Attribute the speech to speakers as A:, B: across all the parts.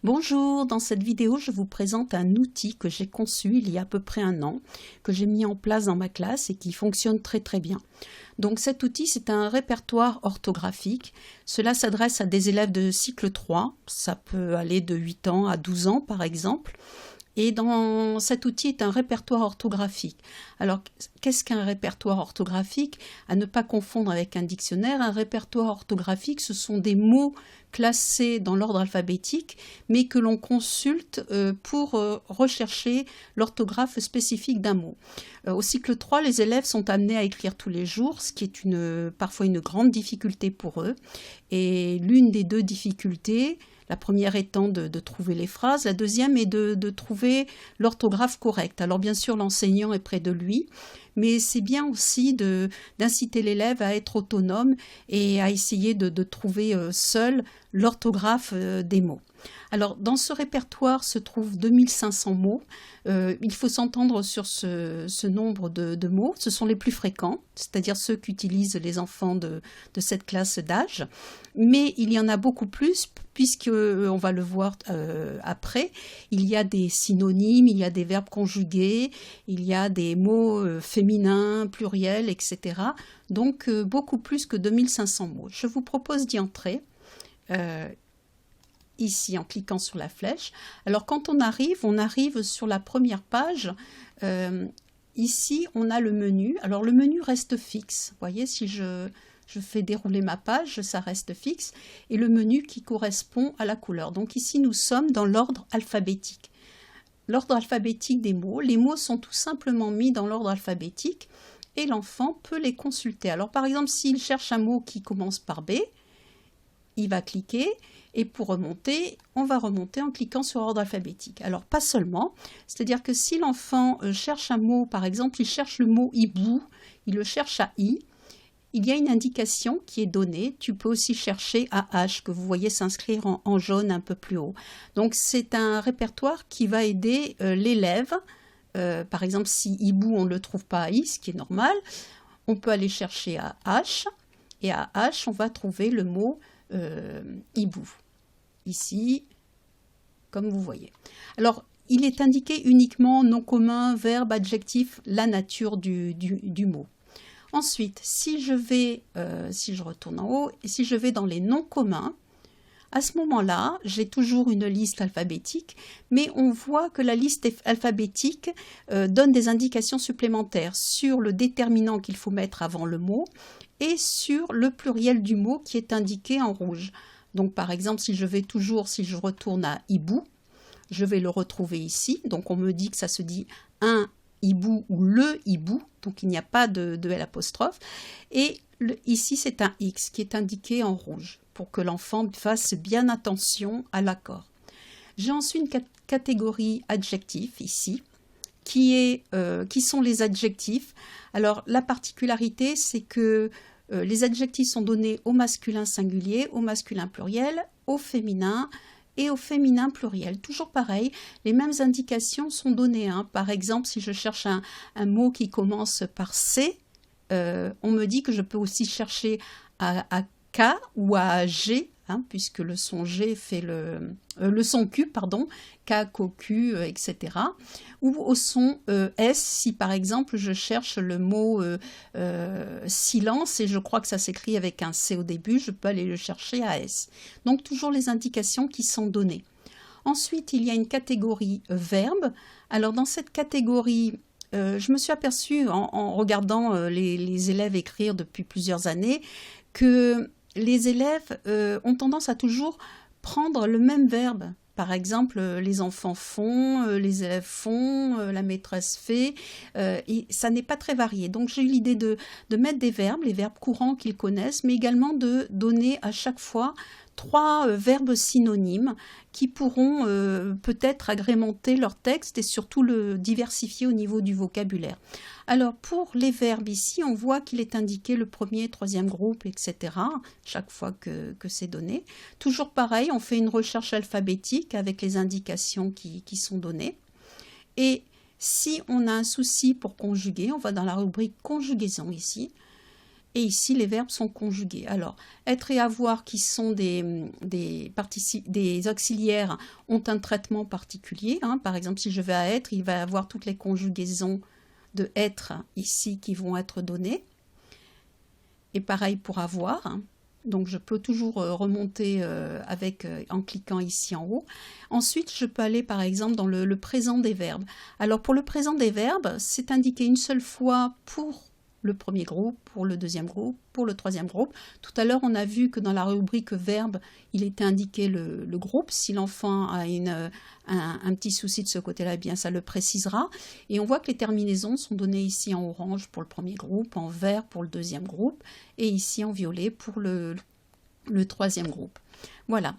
A: Bonjour, dans cette vidéo, je vous présente un outil que j'ai conçu il y a à peu près un an, que j'ai mis en place dans ma classe et qui fonctionne très bien. Donc cet outil, c'est un répertoire orthographique. Cela s'adresse à des élèves de cycle 3, ça peut aller de 8 ans à 12 ans par exemple. Et dans cet outil est un répertoire orthographique. Alors, qu'est-ce qu'un répertoire orthographique? À ne pas confondre avec un dictionnaire. Un répertoire orthographique, ce sont des mots classés dans l'ordre alphabétique, mais que l'on consulte pour rechercher l'orthographe spécifique d'un mot. Au cycle 3, les élèves sont amenés à écrire tous les jours, ce qui est parfois une grande difficulté pour eux. Et l'une des deux difficultés, la première étant de trouver les phrases, la deuxième est de trouver l'orthographe correcte. Alors bien sûr, l'enseignant est près de lui, mais c'est bien aussi d'inciter l'élève à être autonome et à essayer de trouver seul l'orthographe des mots. Alors, dans ce répertoire se trouvent 2500 mots. Il faut s'entendre sur ce nombre de mots. Ce sont les plus fréquents, c'est-à-dire ceux qu'utilisent les enfants de cette classe d'âge. Mais il y en a beaucoup plus, puisque, on va le voir après, il y a des synonymes, il y a des verbes conjugués, il y a des mots féminins, pluriels, etc. Donc, beaucoup plus que 2500 mots. Je vous propose d'y entrer. Ici en cliquant sur la flèche. Alors quand on arrive sur la première page. Ici on a le menu. Alors le menu reste fixe. Vous voyez, si je fais dérouler ma page, ça reste fixe. Et le menu qui correspond à la couleur. Donc ici nous sommes dans l'ordre alphabétique. L'ordre alphabétique des mots. Les mots sont tout simplement mis dans l'ordre alphabétique et l'enfant peut les consulter. Alors par exemple, s'il cherche un mot qui commence par B, il va cliquer. Et pour remonter, on va remonter en cliquant sur ordre alphabétique. Alors pas seulement, c'est-à-dire que si l'enfant cherche un mot, par exemple, il cherche le mot hibou, il le cherche à I, il y a une indication qui est donnée. Tu peux aussi chercher à H, que vous voyez s'inscrire en jaune un peu plus haut. Donc c'est un répertoire qui va aider l'élève. Par exemple, si hibou, on ne le trouve pas à I, ce qui est normal, on peut aller chercher à H, et à H, on va trouver le mot hibou. Ici, comme vous voyez. Alors, il est indiqué uniquement nom commun, verbe, adjectif, la nature du mot. Ensuite, si je retourne en haut, et si je vais dans les noms communs, à ce moment-là, j'ai toujours une liste alphabétique, mais on voit que la liste alphabétique donne des indications supplémentaires sur le déterminant qu'il faut mettre avant le mot et sur le pluriel du mot qui est indiqué en rouge. Donc par exemple, si je retourne à hibou, je vais le retrouver ici. Donc on me dit que ça se dit un hibou ou le hibou, donc il n'y a pas de L apostrophe. Et ici c'est un X qui est indiqué en rouge pour que l'enfant fasse bien attention à l'accord. J'ai ensuite une catégorie adjectifs ici, qui sont les adjectifs. Alors la particularité, c'est que les adjectifs sont donnés au masculin singulier, au masculin pluriel, au féminin et au féminin pluriel. Toujours pareil, les mêmes indications sont données. Par exemple, si je cherche un mot qui commence par C, on me dit que je peux aussi chercher à K ou à G, puisque le son G fait le son Q, pardon, K, Q, Q, etc. Ou au son S, si par exemple je cherche le mot silence, et je crois que ça s'écrit avec un C au début, je peux aller le chercher à S. Donc toujours les indications qui sont données. Ensuite, il y a une catégorie verbe. Alors dans cette catégorie, je me suis aperçue en regardant les élèves écrire depuis plusieurs années que les élèves ont tendance à toujours prendre le même verbe. Par exemple, les enfants font, les élèves font, la maîtresse fait, et ça n'est pas très varié. Donc j'ai eu l'idée de mettre des verbes, les verbes courants qu'ils connaissent, mais également de donner à chaque fois 3 verbes synonymes qui pourront peut-être agrémenter leur texte et surtout le diversifier au niveau du vocabulaire. Alors pour les verbes ici, on voit qu'il est indiqué le premier, troisième groupe, etc. chaque fois que c'est donné. Toujours pareil, on fait une recherche alphabétique avec les indications qui sont données. Et si on a un souci pour conjuguer, on va dans la rubrique conjugaison ici. Et ici, les verbes sont conjugués. Alors, être et avoir, qui sont des auxiliaires, ont un traitement particulier. Hein. Par exemple, si je vais à être, il va y avoir toutes les conjugaisons de être ici qui vont être données. Et pareil pour avoir. Donc, je peux toujours remonter en cliquant ici en haut. Ensuite, je peux aller par exemple dans le présent des verbes. Alors, pour le présent des verbes, c'est indiqué une seule fois pour le premier groupe, pour le deuxième groupe, pour le troisième groupe. Tout à l'heure, on a vu que dans la rubrique verbes, il était indiqué le groupe. Si l'enfant a un petit souci de ce côté-là, eh bien ça le précisera. Et on voit que les terminaisons sont données ici en orange pour le premier groupe, en vert pour le deuxième groupe, et ici en violet pour le troisième groupe. Voilà.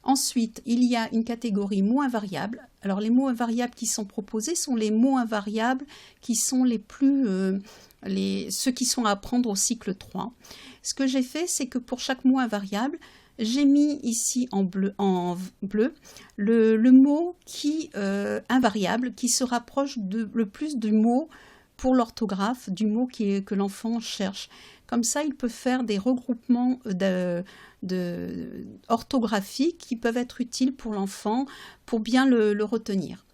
A: Ensuite, il y a une catégorie mots invariables. Alors, les mots invariables qui sont proposés sont les mots invariables qui sont les plus... ceux qui sont à apprendre au cycle 3. Ce que j'ai fait, c'est que pour chaque mot invariable, j'ai mis ici en bleu le mot invariable qui se rapproche le plus du mot pour l'orthographe, du mot que l'enfant cherche. Comme ça, il peut faire des regroupements orthographiques qui peuvent être utiles pour l'enfant pour bien le retenir.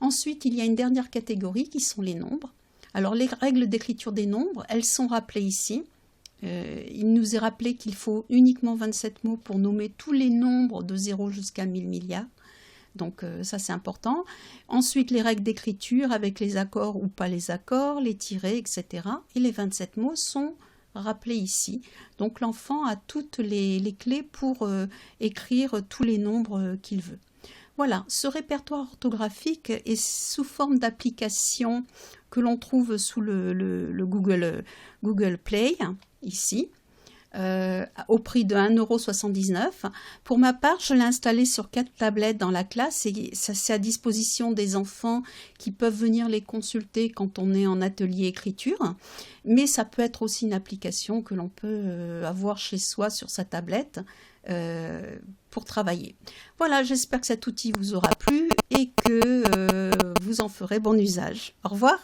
A: Ensuite, il y a une dernière catégorie qui sont les nombres. Alors, les règles d'écriture des nombres, elles sont rappelées ici. Il nous est rappelé qu'il faut uniquement 27 mots pour nommer tous les nombres de 0 jusqu'à 1000 milliards. Donc, ça, c'est important. Ensuite, les règles d'écriture avec les accords ou pas les accords, les tirets, etc. Et les 27 mots sont rappelés ici. Donc, l'enfant a toutes les clés pour écrire tous les nombres qu'il veut. Voilà, ce répertoire orthographique est sous forme d'application que l'on trouve sous le Google Play, ici, au prix de 1,79 €. Pour ma part, je l'ai installé sur 4 tablettes dans la classe et ça c'est à disposition des enfants qui peuvent venir les consulter quand on est en atelier écriture. Mais ça peut être aussi une application que l'on peut avoir chez soi sur sa tablette pour travailler. Voilà, j'espère que cet outil vous aura plu et que vous en ferez bon usage. Au revoir.